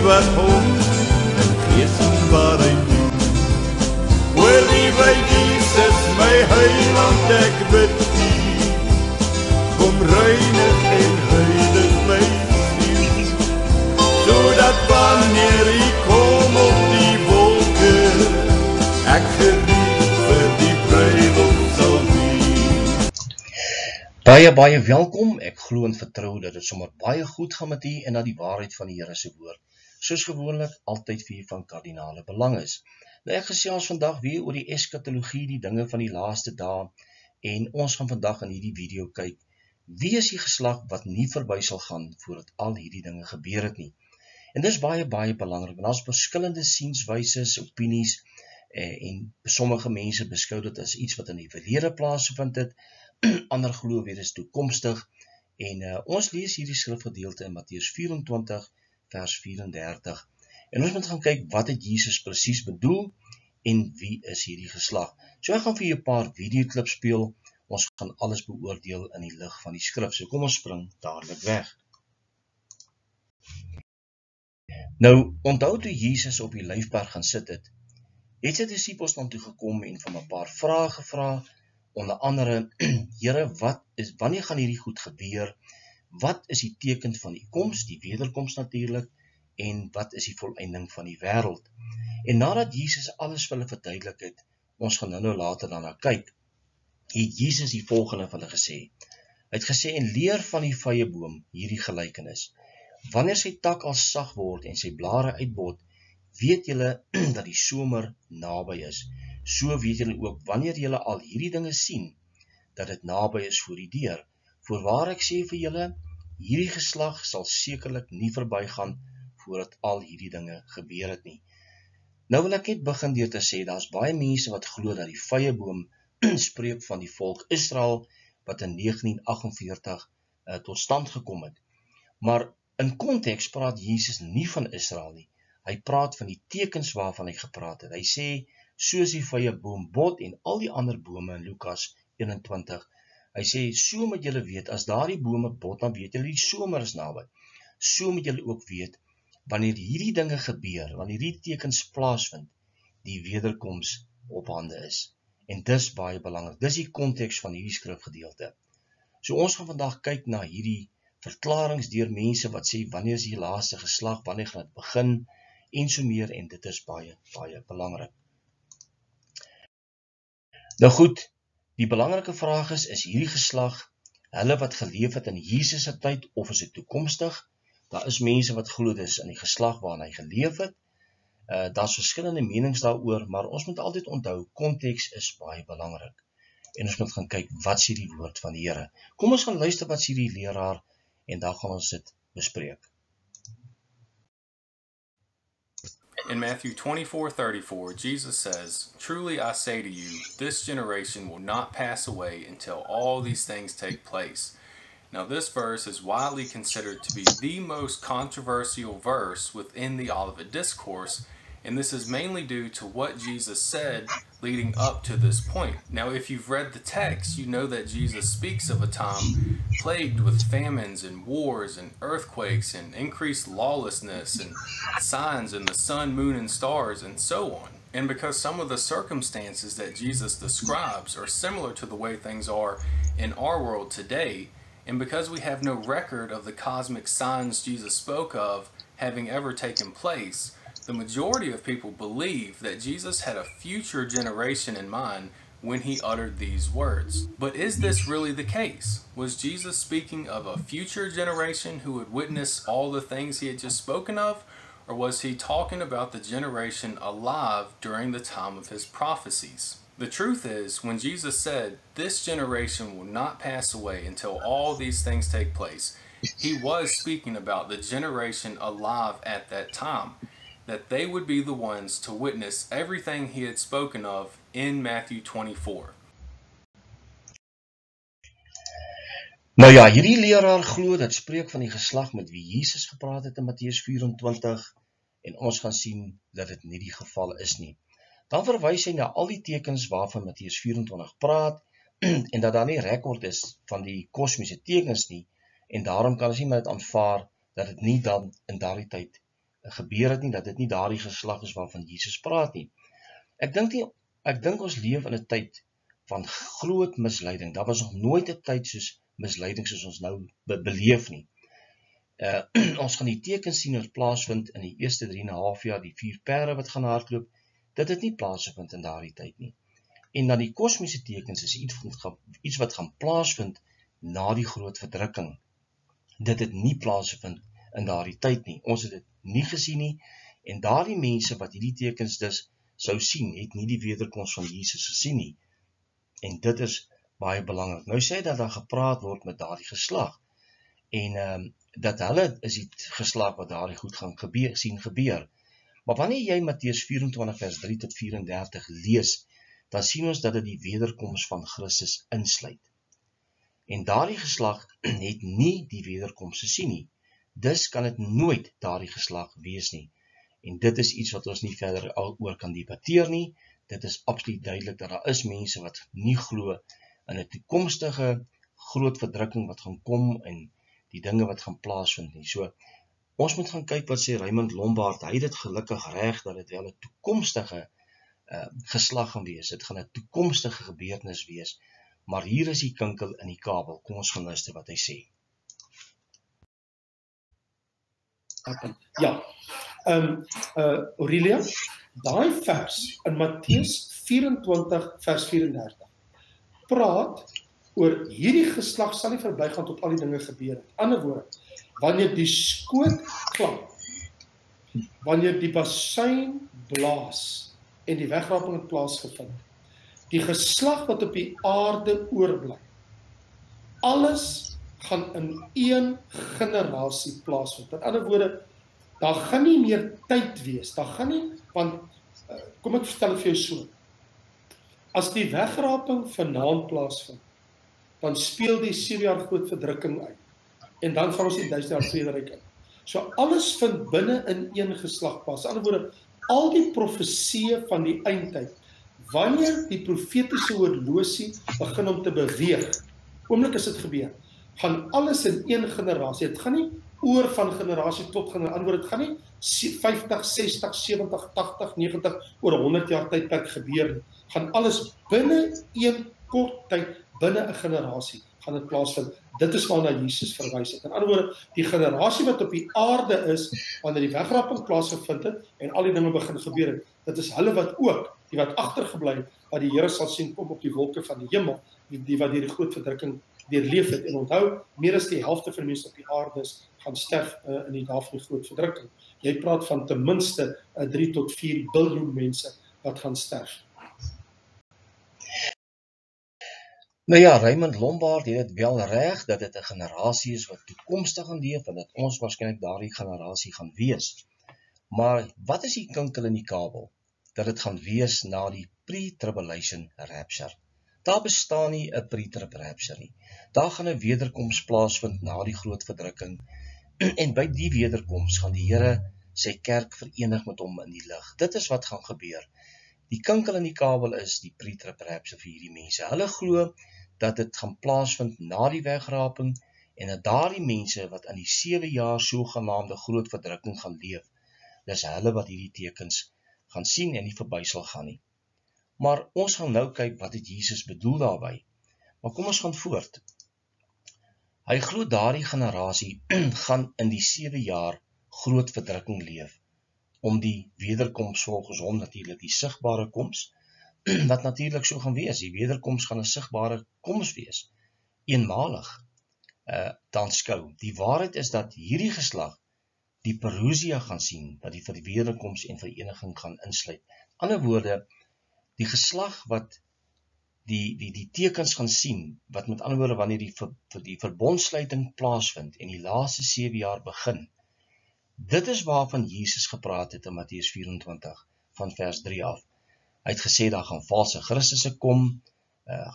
wat hom in gees en waarheid doen. O liewe Jesus, my heiland, ek bid U, kom reinig en heilig my siel, sodat wanneer U kom op die wolke, ek gerief vir die bruiloft sal wees. Baie welkom, ek glo en vertrou dat het sommer baie goed gaan met U en dat die waarheid van die Here se woord, soos gewoonlik, altyd vir U van kardinale belang is. Nou ek gesels vandag weer oor die eskatologie, die dinge van die laaste dae, en ons gaan vandag in hierdie video kyk, wie is die geslag wat nie verby sal gaan voordat al hierdie dinge gebeur het nie. En dis baie belangrik, want daar is verskillende sienswyses, opinies, en sommige mense beskou dit as iets wat in die verlede plaasgevind het, ander glo weer is toekomstig, en ons lees hierdie skrifgedeelte in Matteus 24 vers 34, en ons moet gaan kyk wat het Jesus presies bedoel, en wie is hierdie geslag. So ek gaan vir julle 'n paar videoklips speel, ons gaan alles beoordeel in die lig van die skrif, so kom ons spring dadelik weg. Nou, onthou toe Jesus op die Olyfberg gaan sit het sy disippels na hom toe gekom en van 'n paar vrae gevra, onder andere, Here, wanneer gaan hierdie goed gebeur? Wat is die teken van die koms, die wederkoms natuurlik, en wat is die volëinding van die wêreld? En nadat Jesus alles vir hulle verduidelik het, ons gaan nou later daarna kyk, het Jesus die volgende van hulle gesê. Hy het gesê, en leer van die vyeboom hierdie gelykenis. Wanneer sy tak al sag word en sy blare uitbot, weet julle dat die somer naby is. So weet julle ook, wanneer julle al hierdie dinge sien, dat dit naby is voor die deur. Voorwaar ek sê vir julle, hierdie geslag sal sekerlik nie verbygaan voordat al hierdie dinge gebeur het nie. Nou wil ek net begin deur te sê, daar's baie mense wat glo dat die vyeboom spreek van die volk Israel, wat in 1948 tot stand gekom het. Maar in konteks praat Jesus nie van Israel nie. Hy praat van die tekens waarvan hy gepraat het. Hy sê, soos die vyeboom bot en al die ander bome in Lukas 21, hy sê, so moet julle weet, as daardie bome bot, dan weet julle die somer is naby. So moet julle ook weet, wanneer hierdie dinge gebeur, wanneer hierdie tekens plaasvind, die wederkoms op hande is. En dis baie belangrik, dis die konteks van hierdie skrifgedeelte. So ons gaan vandag kyk na hierdie verklarings deur mense wat sê, wanneer is die laaste geslag, wanneer gaan dit begin, en so meer, en dit is baie belangrik. Nou goed, die belangrike vraag is hierdie geslag, hulle wat geleef het in Jesus se tyd, of is dit toekomstig? Daar is mense wat glo dis in die geslag waarin hy geleef het. Daar's verskillende menings daaroor, maar ons moet altyd onthou, konteks is baie belangrik. En ons moet gaan kyk, wat sê die woord van die Here? Kom ons gaan luister wat sê die leraar, en dan gaan ons dit bespreek. In Matthew 24:34, Jesus says, "Truly I say to you, this generation will not pass away until all these things take place." Now this verse is widely considered to be the most controversial verse within the Olivet Discourse, and this is mainly due to what Jesus said leading up to this point. Now if you've read the text, you know that Jesus speaks of a time plagued with famines and wars and earthquakes and increased lawlessness and signs in the sun, moon, and stars and so on. And because some of the circumstances that Jesus describes are similar to the way things are in our world today, and because we have no record of the cosmic signs Jesus spoke of having ever taken place, the majority of people believe that Jesus had a future generation in mind when he uttered these words. But is this really the case? Was Jesus speaking of a future generation who would witness all the things he had just spoken of? Or was he talking about the generation alive during the time of his prophecies? The truth is, when Jesus said, "This generation will not pass away until all these things take place," he was speaking about the generation alive at that time, that they would be the ones to witness everything he had spoken of in Matthew 24. Nou ja, hierdie leraar glo dat spreek van die geslag met wie Jesus gepraat het in Matteus 24, en ons gaan sien dat dit nie die geval is nie. Dan verwys hy na al die tekens waarvan Matteus 24 praat, en dat daar nie rekord is van die kosmiese tekens nie, en daarom kan ons nie met dit aanvaar dat dit nie dan in daardie tyd gebeur het nie, dat dit nie daardie geslag is waarvan Jesus praat nie. Ek dink ons leef in 'n tyd van groot misleiding. Daar was nog nooit 'n tyd soos misleiding soos ons nou beleef nie. Ons gaan die tekens sien wat plaasvind in die eerste 3,5 jaar, die 4 perde wat gaan hardloop, dit het nie plaasvind in daardie tyd nie. En dan die kosmiese tekens is iets wat gaan plaasvind na die groot verdrukking. Dit het nie plaasvind in daardie tyd nie. Ons het dit nie gesien nie, en daardie mense wat hierdie tekens dus sou sien, het nie die wederkoms van Jesus gesien nie. En dit is baie belangrik. Nou sê dat daar gepraat word met daardie geslag, en dat hulle is die geslag wat daardie goed gaan gebeur. Maar wanneer jy Matteus 24 vers 3 tot 34 lees, dan sien ons dat dit die wederkoms van Christus insluit. En daardie geslag het nie die wederkoms gesien nie. Dus kan dit nooit daardie geslag wees nie. En dit is iets wat ons nie verder oor kan debatteer nie. Dit is absoluut duidelik dat daar is mense wat nie glo in 'n toekomstige groot verdrukking wat gaan kom en die dinge wat gaan plaasvind nie. So, ons moet gaan kyk wat sê Raymond Lombard. Hy het dit gelukkig reg dat dit wel 'n toekomstige geslag gaan wees. Dit gaan 'n toekomstige gebeurtenis wees. Maar hier is die kinkel in die kabel. Kom ons gaan luister wat hy sê. Ja, Aurelia, daai vers in Matteus 24 vers 34 praat oor hierdie geslag sal nie verbygaan tot al die dinge gebeur het. Ander woorde, wanneer die skoot klap, wanneer die basuin blaas en die wegraping het plaasgevind, die geslag wat op die aarde oorbly, alles gaan in een generasie plaasvind. Met ander woorde, daar gaan nie meer tyd wees, daar gaan nie, want, kom ek vertel het vir jou so, as die wegraping vanaand plaasvind, dan speel die 7 jaar groot verdrukking uit, en dan gaan ons die 1000 jaar vrederyk in. So alles vind binne in een geslag plaas. Met ander woorde, al die profesieë van die eindtyd, wanneer die profetiese horlosie begin om te beweeg, oomblik as dit gebeur, gaan alles in een generasie, het gaan nie oor van generasie tot generasie, antwoord, het gaan nie 50, 60, 70, 80, 90, oor 100 jaar tydperk gebeur, gaan alles binne een kort tyd, binne 'n generasie, gaan dit plaasvind. Dit is waarna Jesus verwys het. In ander woorde, die generasie wat op die aarde is, wanneer die wegraping plaasgevind het, en al die dinge begin gebeur het, dit is hulle wat ook, die wat agtergebly het, wat die Here sal sien kom op die wolke van die hemel, die wat die groot verdrukking deurleef het. En onthou, meer as die helfte van mense op die aarde is, gaan sterf in die dae van die groot verdrukking. Jy praat van ten minste 3 tot 4 biljoen mense wat gaan sterf. Nou ja, Raymond Lombard het dit wel reg dat dit 'n generasie is wat toekomstig gaan leef en dat ons waarskynlik daardie generasie gaan wees. Maar wat is die kinkel in die kabel? Dat dit gaan wees na die pre-tribulation rapture. Daar bestaan nie 'n pre-trib rapture nie. Daar gaan 'n wederkoms plaasvind na die groot verdrukking en by die wederkoms gaan die Here sy kerk verenig met hom in die lig. Dit is wat gaan gebeur. Die kinkel in die kabel is die pre-trib rapture vir hierdie mense. Hulle glo dat dit gaan plaasvind na die wegraping en dat daardie mense wat in die 7 jaar sogenaamde groot verdrukking gaan leef, dis hulle wat hierdie tekens gaan sien en nie verby sal gaan nie. Maar ons gaan nou kyk wat het Jesus bedoel daarby. Maar kom ons gaan voort. Hy glo daardie generasie gaan in die 7 jaar groot verdrukking leef, om die wederkoms volgens hom natuurlik die sigbare koms, wat natuurlik so gaan wees. Die wederkoms gaan 'n sigbare koms wees, eenmalig te aanskou. Die waarheid is dat hierdie geslag die parousia gaan sien, wat die wederkoms en vereniging gaan insluit. Ander woorde, die geslag wat die tekens gaan sien, wat met ander woorde wanneer die verbondsluiting plaasvind en die laaste 7 jaar begin, dit is waarvan Jesus gepraat het in Matteus 24 van vers 3 af. Hy het gesê daar gaan valse Christusse kom,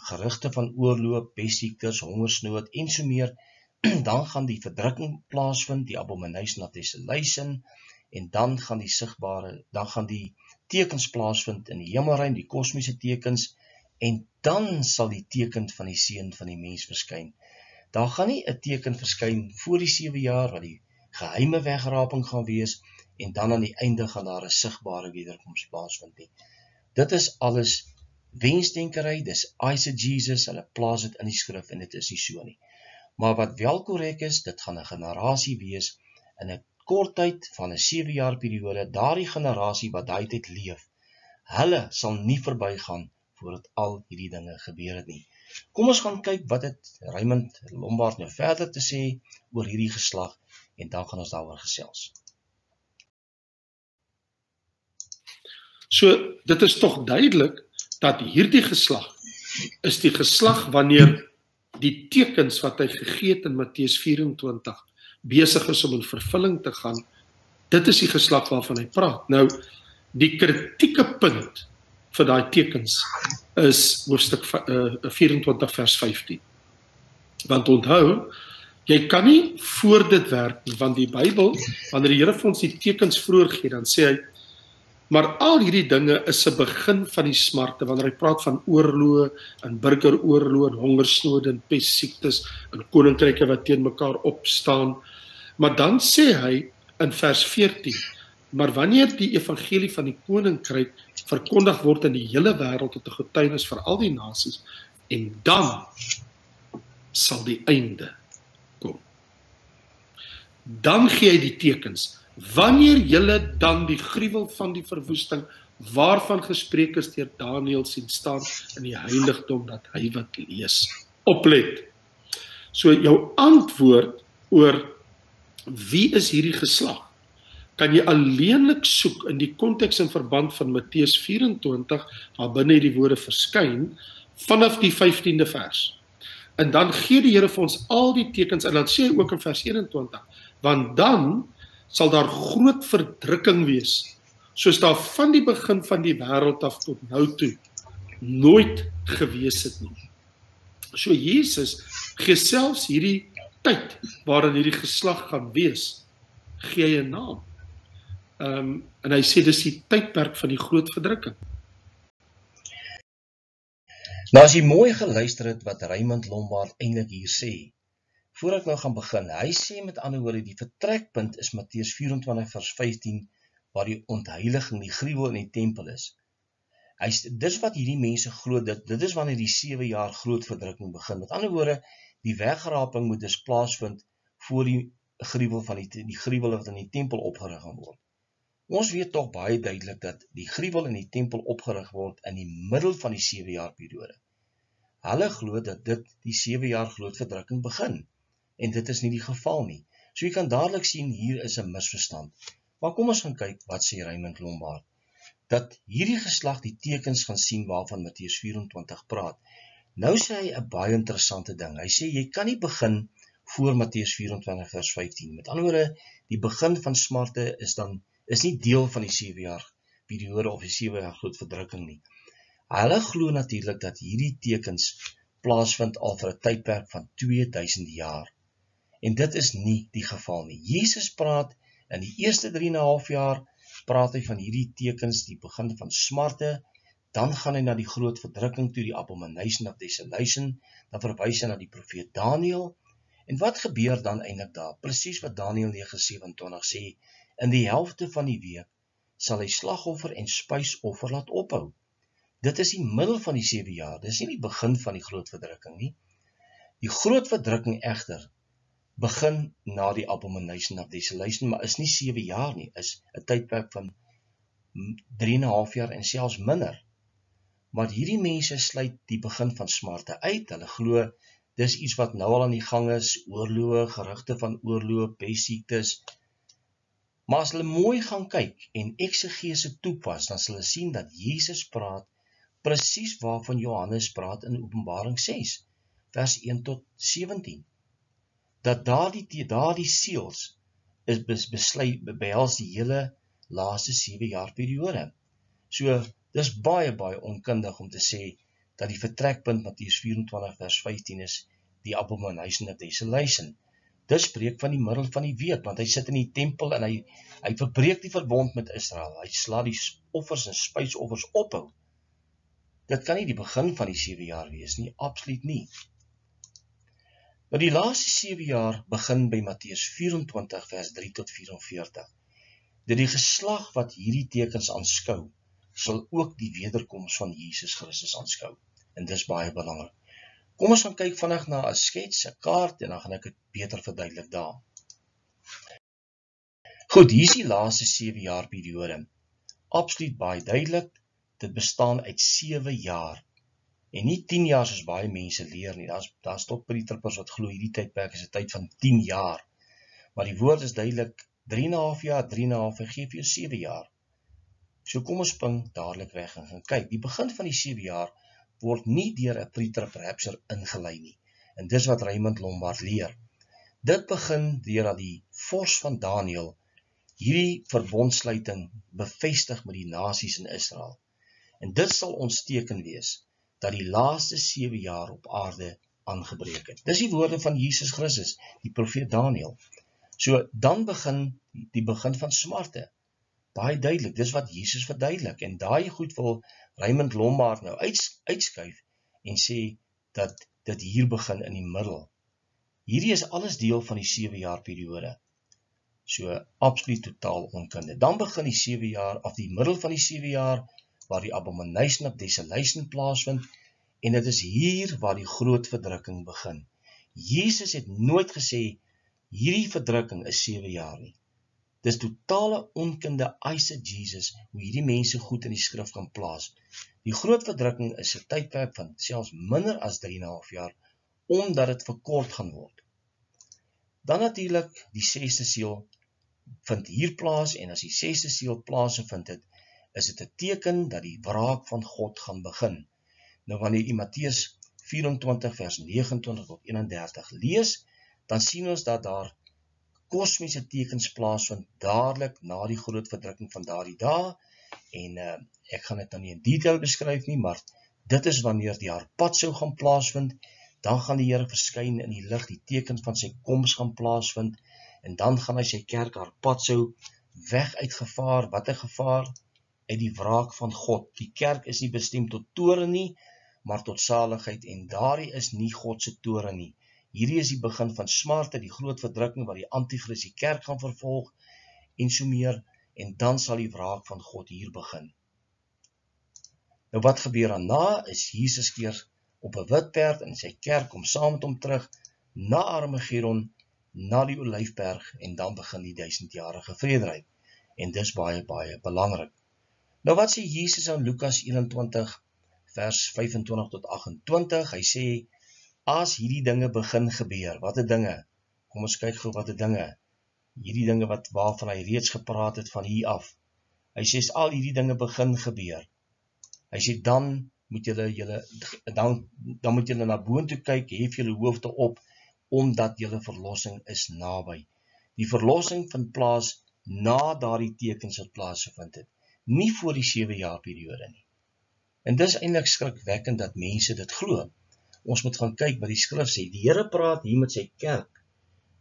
gerugte van oorloop, pestiektes, hongersnood en so meer. Dan gaan die verdrukking plaasvind, die abomination of desolation, en dan gaan die tekens plaasvind in die hemelruim, die kosmiese tekens, en dan sal die teken van die seun van die mens verskyn. Daar gaan nie 'n teken verskyn voor die 7 jaar wat die geheime wegraping gaan wees, en dan aan die einde gaan daar 'n sigbare wederkoms plaasvind nie. Dit is alles wensdenkery, dis eisegesis, hulle plaas dit in die skrif en dit is nie so nie. Maar wat wel korrek is, dit gaan 'n generasie wees, in 'n kort tyd van 'n 7 jaar periode, daardie generasie wat daai tyd leef, hulle sal nie verbygaan voordat al hierdie dinge gebeur het nie. Kom ons gaan kyk wat het Raymond Lombard nou verder te sê oor hierdie geslag, en dan gaan ons daaroor gesels. So, dit is tog duidelik dat hierdie geslag is die geslag wanneer die tekens wat hy gegee het in Matteus 24 besig is om in vervulling te gaan, dit is die geslag waarvan hy praat. Nou, die kritieke punt vir daai tekens is hoofstuk 24 vers 15. Want onthou, jy kan nie voor dit werk nie, want die Bybel, wanneer die Here vir ons die tekens vroeër gee, dan sê hy, maar al hierdie dinge is 'n begin van die smarte, wanneer hy praat van oorloë, en burgeroorloë, en hongersnode, en pestsiektes, en koninkryke wat teen mekaar opstaan. Maar dan sê hy in vers 14, maar wanneer die evangelie van die koninkryk verkondig word in die hele wêreld tot 'n getuienis vir al die nasies, en dan sal die einde kom. Dan gee hy die tekens. Wanneer julle dan die gruwel van die verwoesting, waarvan gespreek is deur Daniël sien staan in die heiligdom, dat hy wat lees, oplet. So jou antwoord oor wie is hierdie geslag, kan jy alleenlik soek in die konteks en verband van Matteus 24, waar binne hierdie woorde verskyn, vanaf die 15de vers. En dan gee die Here vir ons al die tekens, en dan sê hy ook in vers 21, want dan sal daar groot verdrukking wees, soos daar van die begin van die wêreld af tot nou toe nooit gewees het nie. So Jesus gee selfs hierdie tyd waarin hierdie geslag gaan wees, gee hy 'n naam. En hy sê dis die tydperk van die groot verdrukking. Nou as jy mooi geluister het wat Raymond Lombard eintlik hier sê, voor ek nou gaan begin, hy sê met ander woorde, die vertrekpunt is Matteus 24 vers 15, waar die ontheiliging, die gruwel in die tempel is. Dis wat hierdie mense glo, dit is wanneer die 7 jaar groot verdrukking begin. Met ander woorde, die wegraping moet dus plaasvind voor die gruwel van die gruwel wat in die tempel opgerig gaan word. Ons weet tog baie duidelik dat die gruwel in die tempel opgerig word in die middel van die 7 jaar periode. Hulle glo dat dit die 7 jaar groot verdrukking begin, en dit is nie die geval nie. So jy kan dadelik sien, hier is 'n misverstand. Maar kom ons gaan kyk, wat sê Raymond Lombard? Dat hierdie geslag die tekens gaan sien waarvan Matteus 24 praat. Nou sê hy 'n baie interessante ding. Hy sê, jy kan nie begin voor Matteus 24 vers 15. Met ander woorde, die begin van smarte is nie deel van die 7 jaar periode of die 7 jaar groot verdrukking nie. Hulle glo natuurlik dat hierdie tekens plaasvind al vir 'n tydperk van 2000 jaar. En dit is nie die geval nie. Jesus praat in die eerste 3,5 jaar, praat hy van hierdie tekens, die begin van smarte, dan gaan hy na die groot verdrukking toe, die abomination of desolation, dan verwys hy na die profeet Daniël, en wat gebeur dan eintlik daar? Presies wat Daniël 9:27 sê, in die helfte van die week sal hy slagoffer en spysoffer laat ophou. Dit is die middel van die 7 jaar, dit is nie die begin van die groot verdrukking nie. Die groot verdrukking egter begin na die abomination of desolation, maar is nie 7 jaar nie, is 'n tydperk van 3,5 jaar en selfs minder. Maar hierdie mense sluit die begin van smarte uit. Hulle glo dis iets wat nou al aan die gang is, oorloë, gerugte van oorloë, pestsiektes. Maar as hulle mooi gaan kyk en eksegese toepas, dan sal hulle sien dat Jesus praat presies waarvan Johannes praat in Openbaring 6, vers 1 tot 17. Dat daardie seels behels die hele laaste 7 jaar periode. So, dis baie onkundig om te sê dat die vertrekpunt Matteus 24 vers 15 is die abomination of desolation. Dit spreek van die middel van die week, want hy sit in die tempel en hy verbreek die verbond met Israel. Hy slaat die offers en spysoffers ophou. Dit kan nie die begin van die 7 jaar wees nie, absoluut nie. Maar die laaste 7 jaar begin by Matteus 24 vers 3 tot 44. dat die geslag wat hierdie tekens aanskou, sal ook die wederkoms van Jesus Christus aanskou. En dis baie belangrik. Kom ons gaan kyk vinnig na 'n skets, 'n kaart, en dan gaan ek dit beter verduidelik daar. Goed, hier is die laaste 7 jaar periode. Absoluut baie duidelik, dit bestaan uit 7 jaar. En nie 10 jaar soos baie mense leer nie. Daar's tot by die trippers wat glo hierdie tydperk is 'n tyd van 10 jaar. Maar die woord is duidelik 3,5 jaar, 3,5 en gee vir jou 7 jaar. So kom ons spring dadelik weg en gaan kyk. Die begin van die 7 jaar word nie deur 'n pre-trib rapture ingelei nie. En dis wat Raymond Lombard leer. Dit begin deurdat die vors van Daniël hierdie verbondsluiting bevestig met die nasies in Israel. En dit sal ons teken wees dat die laaste 7 jaar op aarde aangebreek het. Dis die woorde van Jesus Christus, die profeet Daniël. So dan begin die begin van smarte. Baie duidelik, dis wat Jesus verduidelik. En daai goed wil Raymond Lombard nou uitskuif en sê dat dit hier begin in die middel. Hierdie is alles deel van die 7 jaar periode. So absoluut totaal onkunde. Dan begin die 7 jaar, of die middel van die 7 jaar, waar die abomination of desolation plaasvind, en dit is hier waar die groot verdrukking begin. Jesus het nooit gesê, hierdie verdrukking is 7 jaar nie. Dis totale onkunde eise Jesus, hoe hierdie mense goed in die skrif kan plaas. Die groot verdrukking is 'n tydperk van selfs minder as 3,5 jaar, omdat dit verkort gaan word. Dan natuurlik, die 6de seël vind hier plaas, en as die 6de seël plaasvind het, is dit 'n teken dat die wraak van God gaan begin. Nou wanneer jy Matteus 24 vers 29 tot 31 lees, dan sien ons dat daar kosmiese tekens plaasvind dadelik na die groot verdrukking van daardie dae, en ek gaan dit nou nie in detail beskryf nie, maar dit is wanneer die harpatsou gaan plaasvind, dan gaan die Here verskyn in die lig, die tekens van sy koms gaan plaasvind, en dan gaan hy sy kerk harpatsou weg uitgevaar. Wat 'n gevaar? Uit die wraak van God. Die kerk is nie bestem tot toren nie, maar tot saligheid, en daardie is nie God se toren nie. Hierdie is die begin van smarte, die groot verdrukking waar die antichrist die kerk gaan vervolg, en so meer, en dan sal die wraak van God hier begin. Nou wat gebeur daarna, is Jesus keer op 'n wit perd in sy kerk, kom saam met hom terug, na Armageddon, na die Olyfberg, en dan begin die 1000-jarige vrederyk. En dis baie, baie belangrik. Nou wat sê Jesus in Lukas 21, vers 25 tot 28, hy sê, as hierdie dinge begin gebeur, wat 'n dinge? Kom ons kyk gou wat 'n dinge. Hierdie dinge waarvan hy reeds gepraat het van hier af. Hy sê, as al hierdie dinge begin gebeur, hy sê, dan moet julle na boontoe kyk, hef julle hoofde op, omdat julle verlossing is naby. Die verlossing vind plaas na daardie tekens wat plaasgevind het, nie voor die 7 jaar periode nie. En dis eintlik skrikwekkend dat mense dit glo. Ons moet gaan kyk wat die skrif sê. Die Here praat hier met sy kerk.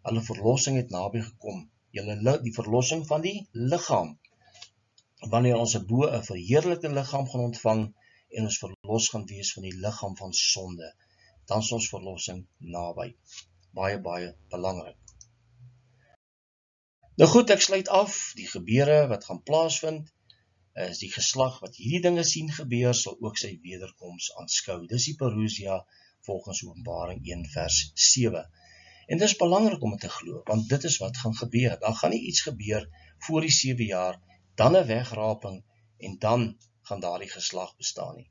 Hulle verlossing het naby gekom. Die verlossing van die liggaam. Wanneer ons 'n verheerlikte liggaam gaan ontvang en ons verlos gaan wees van die liggaam van sonde, dan is ons verlossing naby. Baie, baie belangrik. Nou goed, ek sluit af. Die gebeure wat gaan plaasvind, is die geslag wat hierdie dinge sien gebeur, sal ook sy wederkoms aanskou. Dis die parousia volgens Openbaring 1 vers 7. En dis belangrik om dit te glo, want dit is wat gaan gebeur. Daar gaan nie iets gebeur voor die 7 jaar, dan 'n wegraping, en dan gaan daardie geslag bestaan nie.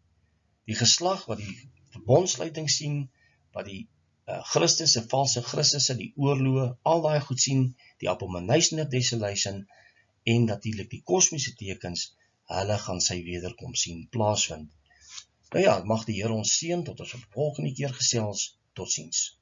Die geslag wat die verbondsluiting sien, wat die Christusse, valse Christusse, die oorloë, al daai goed sien, die abomination of desolation, en natuurlik die kosmiese tekens, hulle gaan sy wederkoms sien plaasvind. Nou ja, mag die Here ons seën tot ons op volgende keer gesels. Totsiens.